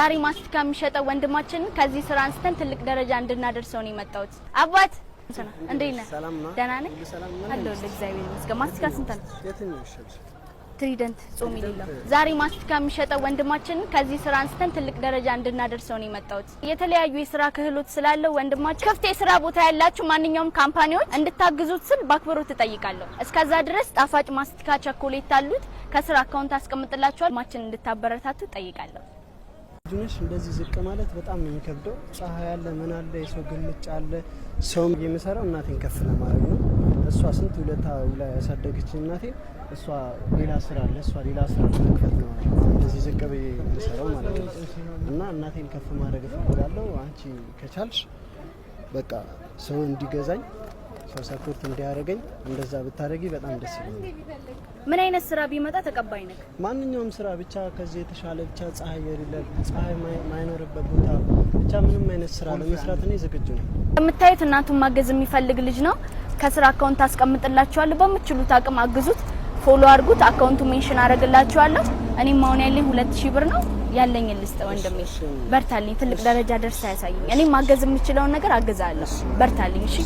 ዛሬ ማስቲካ የሚሸጠው ወንድማችን ከዚህ ስራ አንስተን ትልቅ ደረጃ እንድናደርሰው ነው የመጣሁት። አባት እንዴት ነህ? ደህና ነህ? አለሁ እግዚአብሔር ይመስገን። ማስቲካ ስንት ነው? ትሪደንት ጾም ይልላ ዛሬ ማስቲካ የሚሸጠው ወንድማችን ከዚህ ስራ አንስተን ትልቅ ደረጃ እንድናደርሰው ነው የመጣሁት። የተለያዩ የስራ ክህሎት ስላለው ወንድማችን ክፍት የስራ ቦታ ያላችሁ ማንኛውም ካምፓኒዎች እንድታግዙት ስል በአክብሮት እጠይቃለሁ። እስከዛ ድረስ ጣፋጭ ማስቲካ ቸኮሌት አሉት ከስራ አካውንት አስቀምጥላችኋል። ማችን እንድታበረታቱ እጠይቃለሁ። ጁንሽ እንደዚህ ዝቅ ማለት በጣም ነው የሚከብደው። ፀሐይ ያለ ምን አለ የሰው ግልምጫ አለ። ሰው የሚሰራው እናቴን ከፍ ለማድረግ ነው። እሷ ስንት ውለታ ውላ ያሳደገች እናቴ እሷ ሌላ ስራ አለ እሷ ሌላ ስራ ለመክፈት ነው እንደዚህ ዝቅ ብዬ የምሰራው ማለት ነው። እና እናቴን ከፍ ማድረግ እፈልጋለሁ። አንቺ ከቻልሽ በቃ ሰው እንዲገዛኝ ሰው ሰፖርት እንዲያደርገኝ እንደዛ ብታረጊ በጣም ደስ ይለኛል። ምን አይነት ስራ ቢመጣ ተቀባይ ነህ? ማንኛውም ስራ ብቻ ከዚህ የተሻለ ብቻ ፀሐይ የሌለ ፀሐይ ማይኖርበት ቦታ ብቻ ምንም አይነት ስራ ለመስራት እኔ ዝግጁ ነኝ። የምታዩት እናቱን ማገዝ የሚፈልግ ልጅ ነው። ከስራ አካውንት አስቀምጥላችኋለሁ። በምትችሉት አቅም አግዙት። ፎሎ አድርጉት። አካውንቱ ሜንሽን አደርግላችኋለሁ። እኔም አሁን ያለኝ 2000 ብር ነው ያለኝ ልስጥ ወንድሜ። በርታልኝ። ትልቅ ደረጃ ደርሳ ያሳየኝ። እኔ ማገዝ የምችለውን ነገር አገዛለሁ። በርታልኝ። እሺ